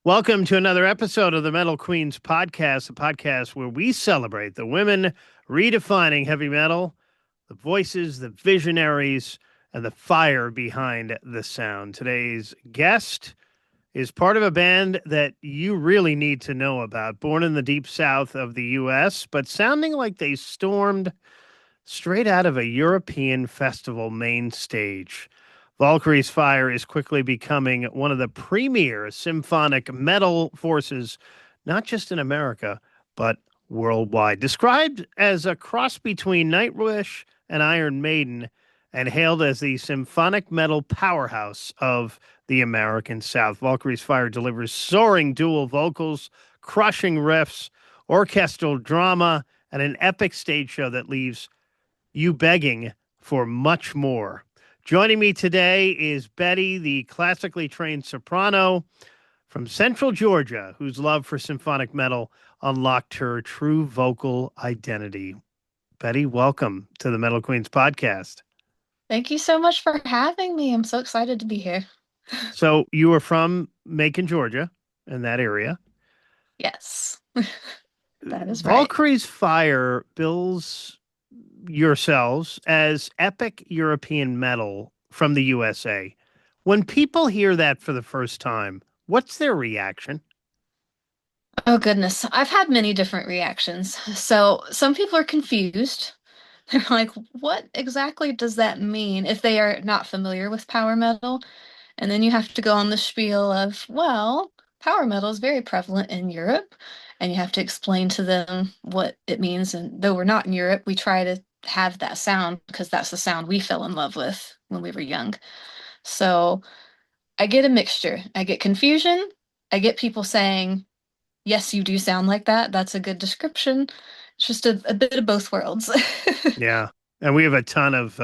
Welcome to another episode of the Metal Queens podcast, a podcast where we celebrate the women redefining heavy metal, the voices, the visionaries, and the fire behind the sound. Today's guest is part of a band that you really need to know about, born in the deep south of the U.S., but sounding like they stormed straight out of a European festival main stage. Valkyrie's Fire is quickly becoming one of the premier symphonic metal forces, not just in America, but worldwide. Described as a cross between Nightwish and Iron Maiden, and hailed as the symphonic metal powerhouse of the American South, Valkyrie's Fire delivers soaring dual vocals, crushing riffs, orchestral drama, and an epic stage show that leaves you begging for much more. Joining me today is Bettie, the classically trained soprano from Central Georgia, whose love for symphonic metal unlocked her true vocal identity. Bettie, welcome to the Metal Queens podcast. Thank you so much for having me. I'm so excited to be here. So you are from Macon, Georgia, in that area. Yes, that is right. Valkyrie's Fire bills yourselves as epic European metal from the USA. When people hear that for the first time, what's their reaction? Oh goodness, I've had many different reactions. So some people are confused. They're like, what exactly does that mean if they are not familiar with power metal? And then you have to go on the spiel of, well, power metal is very prevalent in Europe, and you have to explain to them what it means. And though we're not in Europe, we try to have that sound because that's the sound we fell in love with when we were young. So I get a mixture. I get confusion. I get people saying, yes, you do sound like that. That's a good description. It's just a bit of both worlds. Yeah. And we have a ton of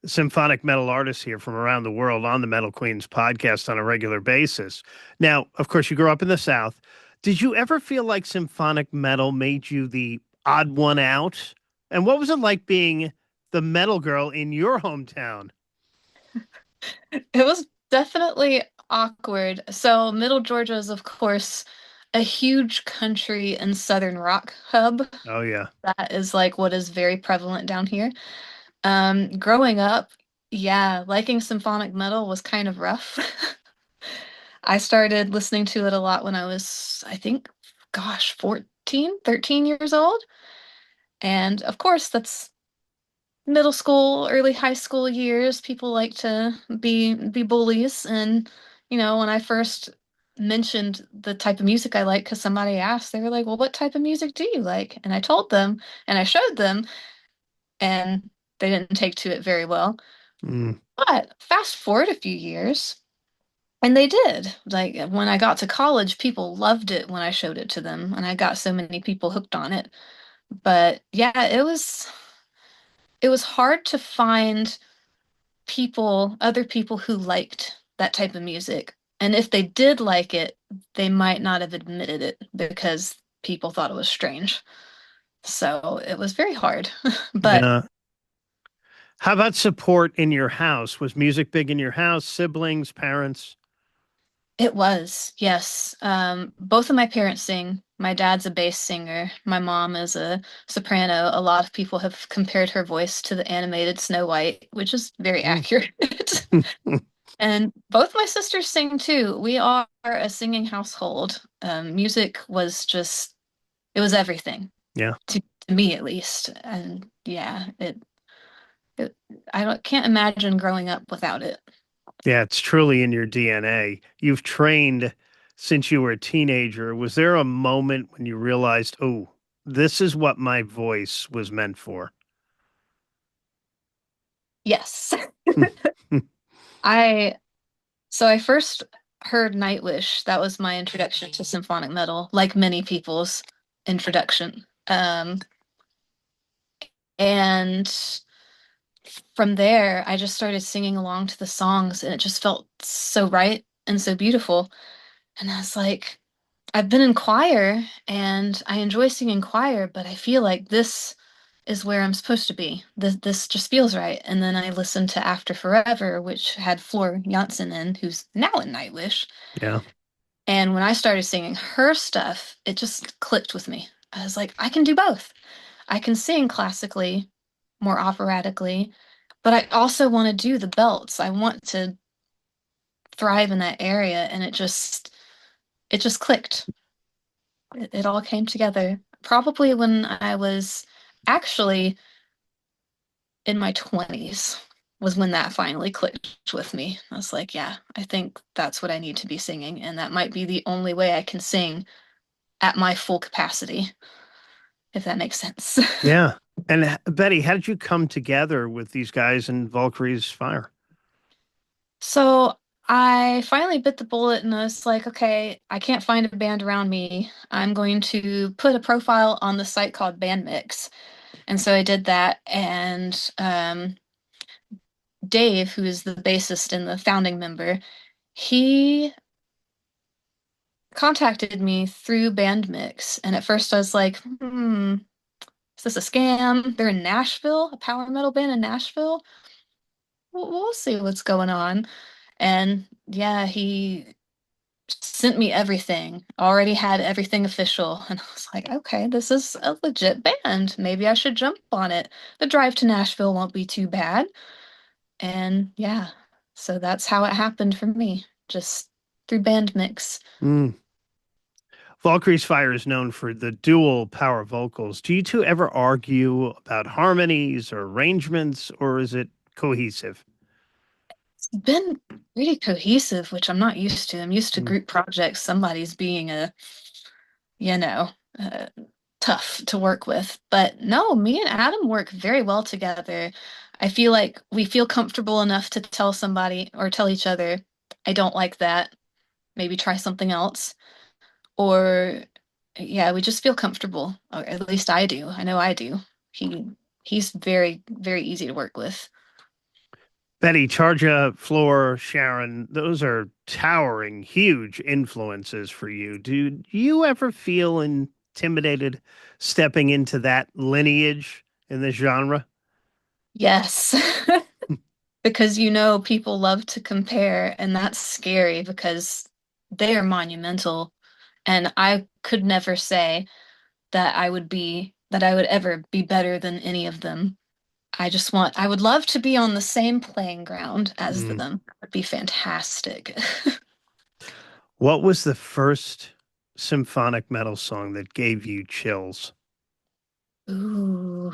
symphonic metal artists here from around the world on the Metal Queens podcast on a regular basis. Now, of course, you grew up in the South. Did you ever feel like symphonic metal made you the odd one out? And what was it like being the metal girl in your hometown? It was definitely awkward. So, Middle Georgia is, of course, a huge country and southern rock hub. Oh, yeah. That is like what is very prevalent down here. Growing up, yeah, liking symphonic metal was kind of rough. I started listening to it a lot when I was, I think, gosh, 14, 13 years old. And of course, that's middle school, early high school years. People like to be bullies. And, when I first mentioned the type of music I like, because somebody asked, they were like, well, what type of music do you like? And I told them and I showed them, and they didn't take to it very well. Mm. But fast forward a few years, and they did. Like when I got to college, people loved it when I showed it to them, and I got so many people hooked on it. But yeah, it was hard to find other people who liked that type of music. And if they did like it, they might not have admitted it because people thought it was strange. So it was very hard. But Yeah. How about support in your house? Was music big in your house? Siblings, parents? it was, yes. Both of my parents sing. My dad's a bass singer. My mom is a soprano. A lot of people have compared her voice to the animated Snow White, which is very Mm. accurate. And both my sisters sing too. We are a singing household. Music was just, it was everything Yeah. to me at least. And yeah, it can't imagine growing up without it. Yeah, it's truly in your DNA. You've trained since you were a teenager. Was there a moment when you realized, oh, this is what my voice was meant for? Yes. I So I first heard Nightwish. That was my introduction to symphonic metal, like many people's introduction. And from there, I just started singing along to the songs, and it just felt so right and so beautiful. And I was like, I've been in choir and I enjoy singing choir, but I feel like this is where I'm supposed to be. This just feels right. And then I listened to After Forever, which had Floor Jansen in, who's now in Nightwish. Yeah. And when I started singing her stuff, it just clicked with me. I was like, I can do both. I can sing classically, more operatically, but I also want to do the belts. I want to thrive in that area, and it just clicked. It all came together. Probably when I was actually in my 20s was when that finally clicked with me. I was like, yeah, I think that's what I need to be singing, and that might be the only way I can sing at my full capacity, if that makes sense. Yeah. And Betty, how did you come together with these guys in Valkyrie's Fire? So I finally bit the bullet and I was like, okay, I can't find a band around me. I'm going to put a profile on the site called Bandmix. And so I did that. And Dave, who is the bassist and the founding member, he contacted me through Bandmix. And at first I was like, is this a scam? They're in Nashville, a power metal band in Nashville. We'll see what's going on. And yeah, he sent me everything, already had everything official. And I was like, okay, this is a legit band. Maybe I should jump on it. The drive to Nashville won't be too bad. And yeah, so that's how it happened for me, just through band mix. Mm. Valkyrie's Fire is known for the dual power vocals. Do you two ever argue about harmonies or arrangements, or is it cohesive? It's been pretty cohesive, which I'm not used to. I'm used to Mm. group projects, somebody's being you know, uh, tough to work with. But no, me and Adam work very well together. I feel like we feel comfortable enough to tell somebody or tell each other, I don't like that. Maybe try something else. Or yeah, we just feel comfortable. Or at least I do. I know I do. He he's very, very easy to work with. Betty, Charja, Floor, Sharon, those are towering, huge influences for you. Do you ever feel intimidated stepping into that lineage in this genre? Yes. Because people love to compare, and that's scary because they are monumental. And I could never say that I would ever be better than any of them. I would love to be on the same playing ground as Mm. them. That'd be fantastic. What was the first symphonic metal song that gave you chills? Ooh.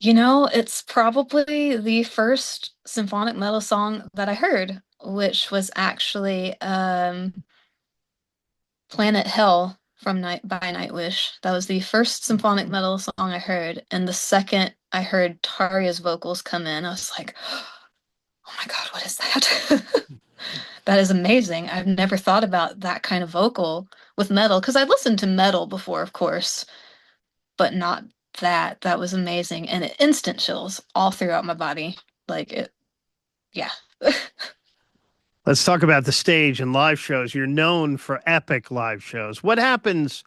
It's probably the first symphonic metal song that I heard, which was actually Planet Hell from Nightwish. That was the first symphonic metal song I heard, and the second I heard Taria's vocals come in, I was like, "Oh my God, what is that?" That is amazing. I've never thought about that kind of vocal with metal because I listened to metal before, of course, but not that. That was amazing, and it instant chills all throughout my body. Like it, yeah. Let's talk about the stage and live shows. You're known for epic live shows. What happens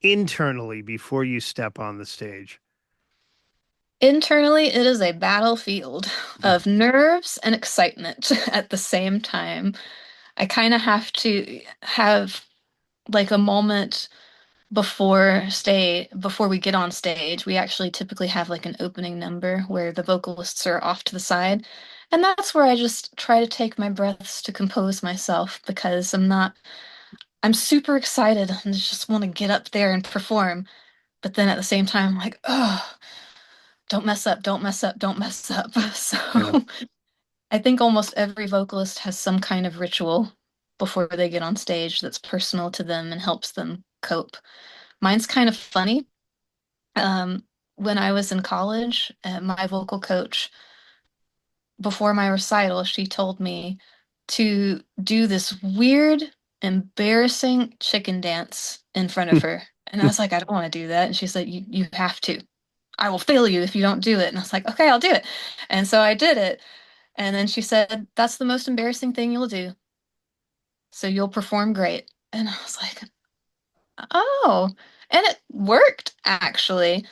internally before you step on the stage? Internally, it is a battlefield of nerves and excitement at the same time. I kind of have to have like a moment before we get on stage. We actually typically have like an opening number where the vocalists are off to the side. And that's where I just try to take my breaths to compose myself because I'm super excited and just want to get up there and perform. But then at the same time, I'm like, oh, don't mess up, don't mess up, don't mess up. So Yeah. I think almost every vocalist has some kind of ritual before they get on stage that's personal to them and helps them cope. Mine's kind of funny. Um, when I was in college, my vocal coach, before my recital, she told me to do this weird, embarrassing chicken dance in front of her. And I was like, I don't want to do that. And she said, you have to. I will fail you if you don't do it. And I was like, okay, I'll do it. And so I did it. And then she said, that's the most embarrassing thing you'll do. So you'll perform great. And I was like, oh, and it worked actually.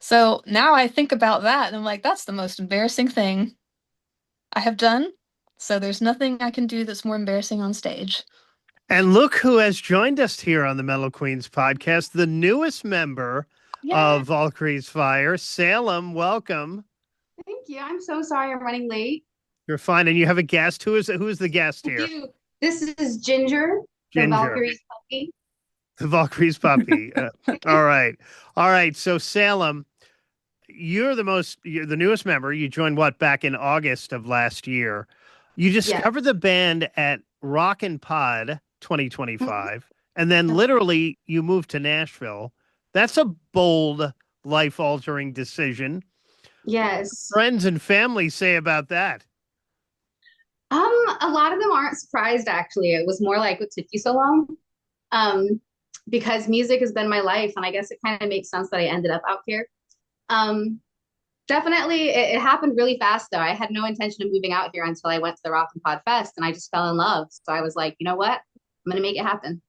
So now I think about that and I'm like, that's the most embarrassing thing I have done. So there's nothing I can do that's more embarrassing on stage. And look who has joined us here on the Metal Queens podcast, the newest member Yeah. of Valkyrie's Fire, Salem. Welcome. Thank you. I'm so sorry I'm running late. You're fine. And you have a guest. Who's the guest I here? do. This is Ginger, the Ginger, Valkyrie's puppy. the Valkyrie's puppy. All right. All right. So Salem, you're the newest member. You joined what back in August of last year. You Yes. discovered the band at Rockin' Pod Mhm. 2025, and then literally you moved to Nashville. That's a bold, life-altering decision. Yes. Friends and family say about that? A lot of them aren't surprised actually. It was more like what took you so long? Um, because music has been my life, and I guess it kind of makes sense that I ended up out here. Um, Definitely it happened really fast though. I had no intention of moving out here until I went to the Rock and Pod Fest and I just fell in love. So I was like, you know what? I'm gonna make it happen.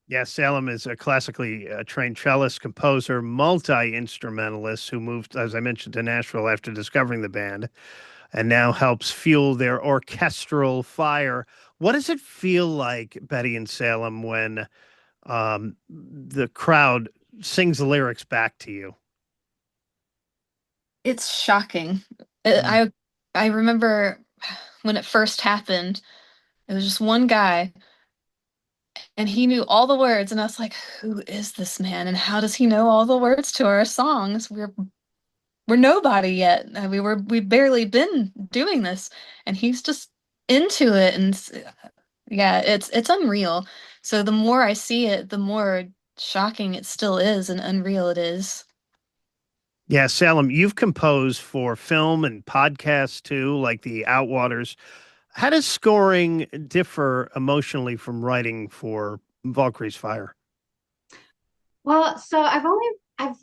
Yeah, Salem is a classically trained cellist, composer, multi-instrumentalist who moved, as I mentioned, to Nashville after discovering the band and now helps fuel their orchestral fire. What does it feel like, Betty and Salem, when the crowd sings the lyrics back to you? It's shocking. Mm. I remember when it first happened, it was just one guy and he knew all the words and I was like, who is this man and how does he know all the words to our songs? We're nobody yet. We've barely been doing this and he's just into it yeah, it's unreal. So the more I see it, the more shocking it still is and unreal it is. Yeah, Salem, you've composed for film and podcasts too, like the Outwaters. How does scoring differ emotionally from writing for Valkyrie's Fire? Well, I've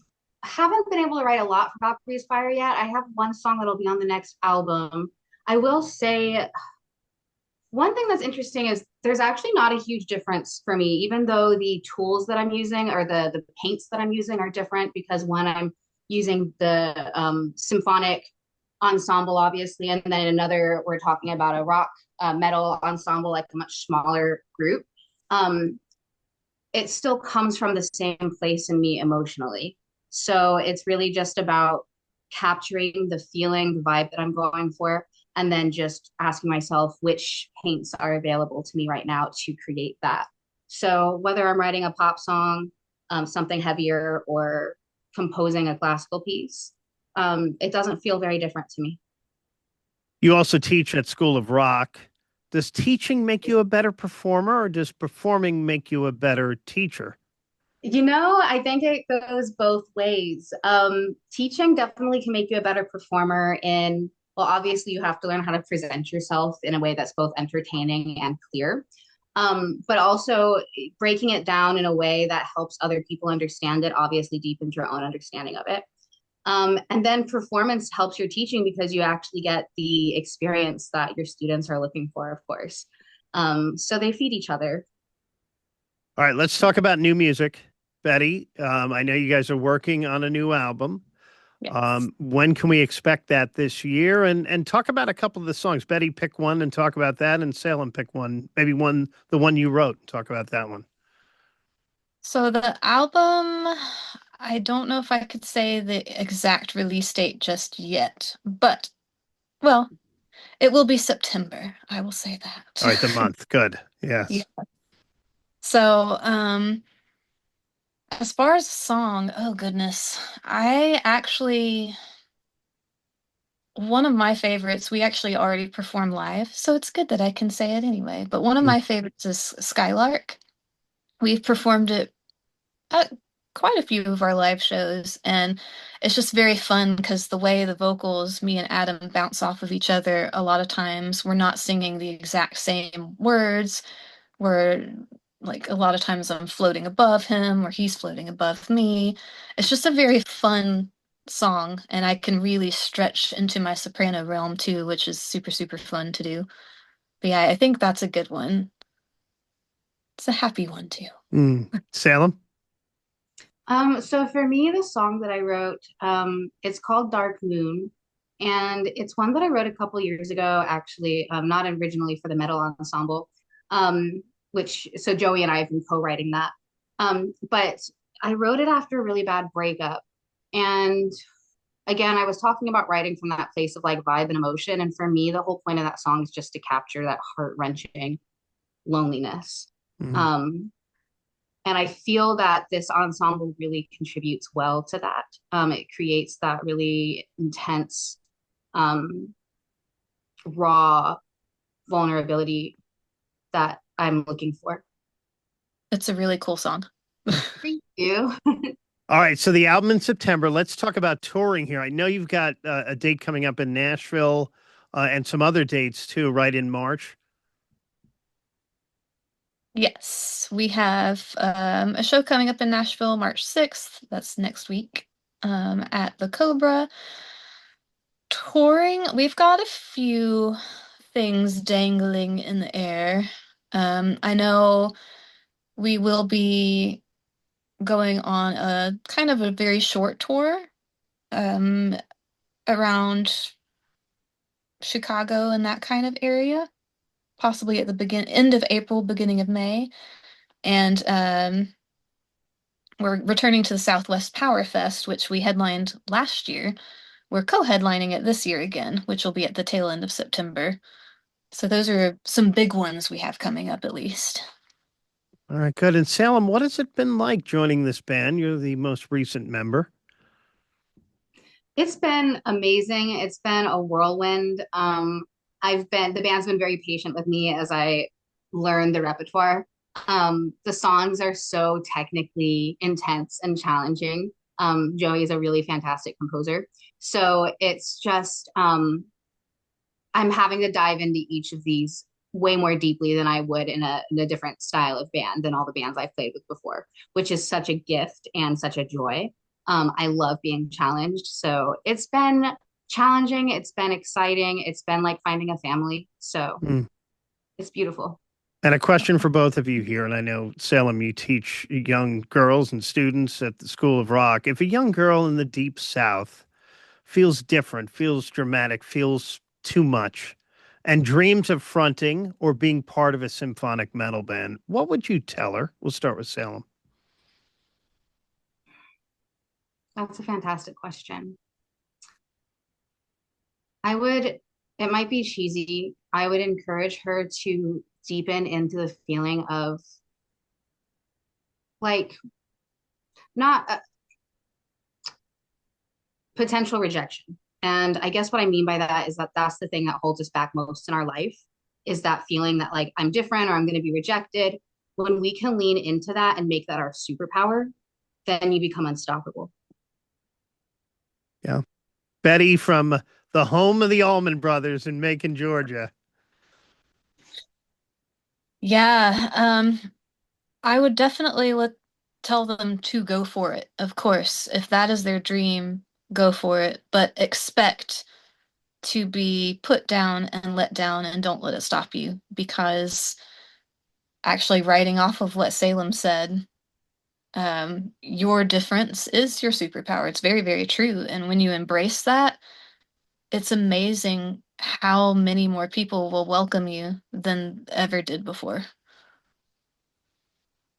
haven't been able to write a lot for Valkyrie's Fire yet. I have one song that'll be on the next album. I will say one thing that's interesting is there's actually not a huge difference for me, even though the tools that I'm using or the paints that I'm using are different because one I'm using the symphonic ensemble, obviously, and then another we're talking about a rock metal ensemble, like a much smaller group. Um, it still comes from the same place in me emotionally. So it's really just about capturing the feeling, the vibe that I'm going for, and then just asking myself which paints are available to me right now to create that. So whether I'm writing a pop song, something heavier, or composing a classical piece, it doesn't feel very different to me. You also teach at School of Rock. Does teaching make you a better performer, or does performing make you a better teacher? I think it goes both ways. Teaching definitely can make you a better performer well, obviously you have to learn how to present yourself in a way that's both entertaining and clear. But also breaking it down in a way that helps other people understand it, obviously deepens your own understanding of it. And then performance helps your teaching because you actually get the experience that your students are looking for, of course. So they feed each other. All right, let's talk about new music. Betty, I know you guys are working on a new album. Yes. When can we expect that this year? And talk about a couple of the songs. Betty, pick one and talk about that, and Salem, pick one, maybe the one you wrote, and talk about that one. So the album, I don't know if I could say the exact release date just yet, but well, it will be September. I will say All right, the that. month. Good. Yeah. Yes. So, as far as song, oh goodness, I actually one of my favorites, we actually already performed live, so it's good that I can say it anyway. But one of Mm. my favorites is Skylark. We've performed it at quite a few of our live shows, and it's just very fun because the way the vocals, me and Adam, bounce off of each other, a lot of times we're not singing the exact same words. We're like a lot of times I'm floating above him or he's floating above me. It's just a very fun song, and I can really stretch into my soprano realm too, which is super, super fun to do. But yeah, I think that's a good one. It's a happy one too. Mm. Salem? So for me, the song that I wrote, it's called Dark Moon. And it's one that I wrote a couple years ago, actually, not originally for the metal ensemble, so Joey and I have been co-writing that. But I wrote it after a really bad breakup. And again, I was talking about writing from that place of like vibe and emotion. And for me, the whole point of that song is just to capture that heart-wrenching loneliness. Mhm. And I feel that this ensemble really contributes well to that. It creates that really intense, um, raw vulnerability that I'm looking for. It's a really cool song. Thank you. All right, so the album in September. Let's talk about touring here. I know you've got a date coming up in Nashville and some other dates too, right in March. Yes, we have a show coming up in Nashville March 6th. That's next week at the Cobra. Touring, we've got a few things dangling in the air. I know we will be going on a kind of a very short tour um, around Chicago and that kind of area, possibly at the end of April, beginning of May. And we're returning to the Southwest Power Fest, which we headlined last year. We're co-headlining it this year again, which will be at the tail end of September. So those are some big ones we have coming up at least. All right, good. And Salem, what has it been like joining this band? You're the most recent member. It's been amazing. It's been a whirlwind. The band's been very patient with me as I learn the repertoire. The songs are so technically intense and challenging. Joey is a really fantastic composer. So it's just, I'm having to dive into each of these way more deeply than I would in a different style of band than all the bands I've played with before, which is such a gift and such a joy. I love being challenged. So it's been challenging. It's been exciting. It's been like finding a family. So Mm. it's beautiful. And a question for both of you here. And I know, Salem, you teach young girls and students at the School of Rock. If a young girl in the Deep South feels different, feels dramatic, feels too much, and dreams of fronting or being part of a symphonic metal band, what would you tell her? We'll start with Salem. That's a fantastic question. I would, it might be cheesy. I would encourage her to deepen into the feeling of like not potential rejection. And I guess what I mean by that is that that's the thing that holds us back most in our life is that feeling that like I'm different or I'm going to be rejected. When we can lean into that and make that our superpower, then you become unstoppable. Yeah. Bettie from the home of the Allman Brothers in Macon, Georgia. Yeah, I would definitely tell them to go for it. Of course, if that is their dream, go for it, but expect to be put down and let down and don't let it stop you because actually writing off of what Salem said, your difference is your superpower. It's very, very true. And when you embrace that, it's amazing how many more people will welcome you than ever did before.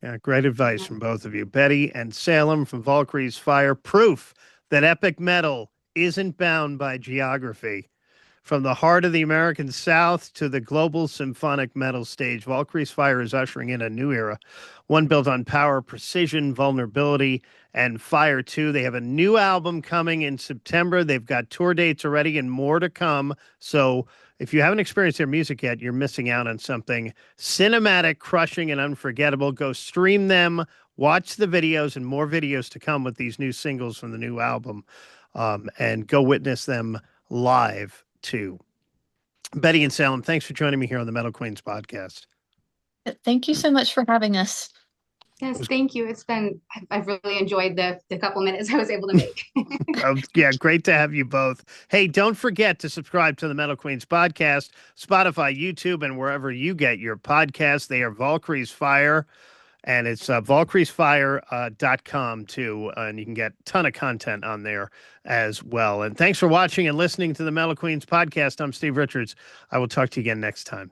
Yeah, great advice from both of you. Bettie and Salem from Valkyrie's Fire. Proof that epic metal isn't bound by geography. From the heart of the American South to the global symphonic metal stage, Valkyrie's Fire is ushering in a new era, one built on power, precision, vulnerability, and fire too. They have a new album coming in September. They've got tour dates already and more to come. So if you haven't experienced their music yet, you're missing out on something cinematic, crushing, and unforgettable. Go stream them, watch the videos, and more videos to come with these new singles from the new album, and go witness them live too. Bettie and Salem, thanks for joining me here on the Metal Queens podcast. Thank you so much for having us. Yes, thank you. I've really enjoyed the couple minutes I was able to make. Yeah, great to have you both. Hey, don't forget to subscribe to the Metal Queens podcast, Spotify, YouTube, and wherever you get your podcasts. They are Valkyrie's Fire. And it's valkyriesfire.com too. And you can get a ton of content on there as well. And thanks for watching and listening to the Metal Queens podcast. I'm Steve Richards. I will talk to you again next time.